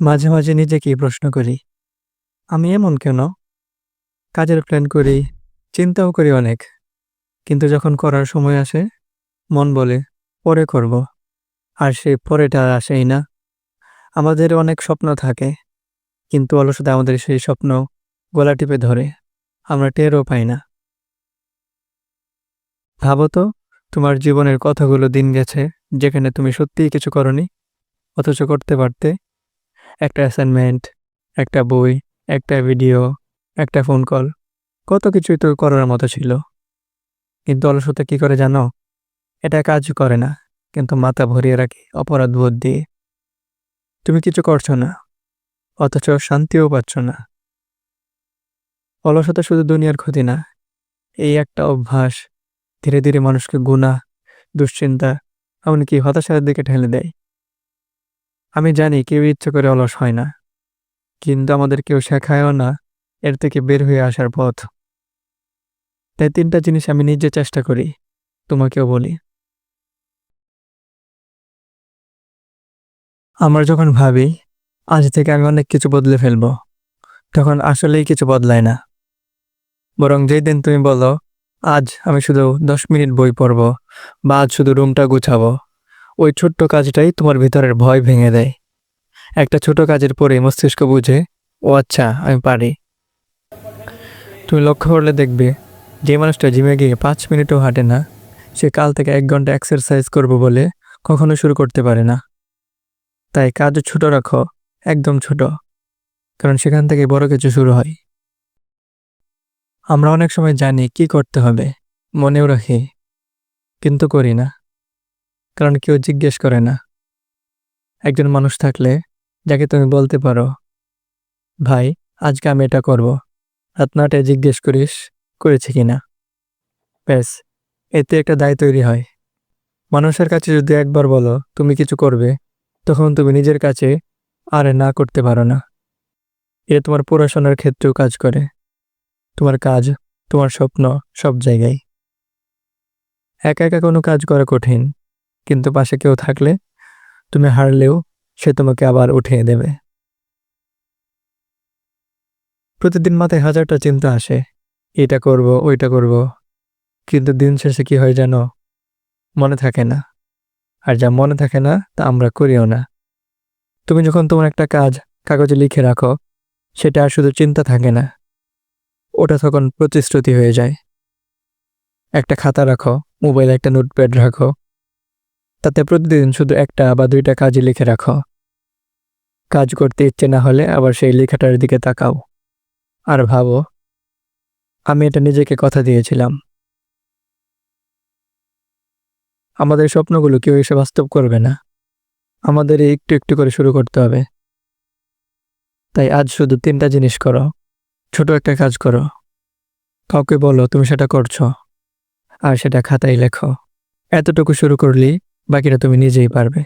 মাঝে, মাঝে নিজেকেই প্রশ্ন করি, আমি এমন কেন? কাজের প্ল্যান করি, চিন্তাও করি অনেক। কিন্তু যখন করার সময় আসে, মন বলে, পরে করব। আর সেই পরেটা আর আসেই না। আমাদের অনেক স্বপ্ন থাকে, কিন্তু অলসতা আমাদের সেই স্বপ্ন গলা টিপে ধরে। আমরা টেরও পাই না। ভাবো তো, তোমার জীবনের কতগুলো দিন গেছে, যেখানে তুমি সত্যিই কিছু করনি, অথচ করতে পারতে। একটা অ্যাসাইনমেন্ট, একটা বই, একটা ভিডিও, একটা ফোন কল, কত কিছুই তো করার মতো ছিল। কিন্তু অলসতা কি করে জানো? এটা কাজ করে না, কিন্তু মাথা ভরিয়ে রাখে অপরাধ বোধ দিয়ে। তুমি কিছু করছো না, অথচ শান্তিও পাচ্ছ না। অলসতা শুধু দুনিয়ার ক্ষতি না, এই একটা অভ্যাস ধীরে ধীরে মানুষকে গুনাহ, দুশ্চিন্তা, এমনকি হতাশার দিকে ঠেলে দেয়। আমি জানি কেউ ইচ্ছে করে অলস হয় না, কিন্তু আমাদের কেউ শেখায়ও না এর থেকে বের হয়ে আসার পথ। তাই ৩টা জিনিস আমি নিজে চেষ্টা করি, তোমাকেও বলি। আমার যখন ভাবি আজ থেকে আমি অনেক কিছু বদলে ফেলবো, তখন আসলেই কিছু বদলায় না। বরং যেই দিন তুমি বলো, আজ আমি শুধু ১০ মিনিট বই পড়বো বা আজ শুধু রুমটা গুছাবো, ওই ছোট্ট কাজটাই তোমার ভিতরের ভয় ভেঙে দেয়। একটা ছোট কাজের পরে মস্তিষ্ক বুঝে, ও আচ্ছা আমি পারি। তুমি লক্ষ্য করলে দেখবে, যে মানুষটা জিমে গিয়ে ৫ মিনিটও হাঁটে না, সে কাল থেকে ১ ঘন্টা এক্সারসাইজ করব বলে কখনো শুরু করতে পারে না। তাই কাজ ছোট রাখো, একদম ছোট, কারণ সেখান থেকে বড় কিছু শুরু হয়। আমরা অনেক সময় জানি কি করতে হবে, মনেও রাখি, কিন্তু করি না, কারণ কেউ জিজ্ঞেস করে না। একজন মানুষ থাকলে যাকে তুমি বলতে পারো, ভাই আজকে আমি এটা করব, রাত ৯টায় জিজ্ঞেস করিস করেছি কিনা। ব্যাস, এতে একটা দায় তৈরি হয়। মানুষের কাছে যদি একবার বলো তুমি কিছু করবে, তখন তুমি নিজের কাছে আর না করতে পারো না। এটা তোমার পড়াশোনার ক্ষেত্রেও কাজ করে, তোমার কাজ, তোমার স্বপ্ন, সব জায়গায়। একা একা কোনো কাজ করা কঠিন, কিন্তু পাশে কেউ থাকলে তুমি হারলেও সে তোমাকে আবার উঠিয়ে দেবে। প্রতিদিন মাথায় হাজারটা চিন্তা আসে, এটা করব ওইটা করব, কিন্তু দিন শেষে কি হয় জানো? মনে থাকে না। আর যা মনে থাকে না তা আমরা করিও না। তুমি যখন তোমার একটা কাজ কাগজে লিখে রাখো, সেটা আর শুধু চিন্তা থাকে না, ওটা তখন প্রতিশ্রুতি হয়ে যায়। একটা খাতা রাখো, মোবাইলে একটা নোটপ্যাড রাখো, তাতে প্রতিদিন শুধু একটা বা দুইটা কাজই লিখে রাখো। কাজ করতে ইচ্ছে না হলে আবার সেই লেখাটার দিকে তাকাও আর ভাবো, আমি এটা নিজেকে কথা দিয়েছিলাম। আমাদের স্বপ্নগুলো কেউ এসে বাস্তব করবে না, আমাদের একটু একটু করে শুরু করতে হবে। তাই আজ শুধু ৩টা জিনিস করো, ছোট একটা কাজ করো, কাউকে বলো তুমি সেটা করছো, আর সেটা খাতায় লেখো। এতটুকু শুরু করলেই বাকিটা তুমি নিজেই পারবে।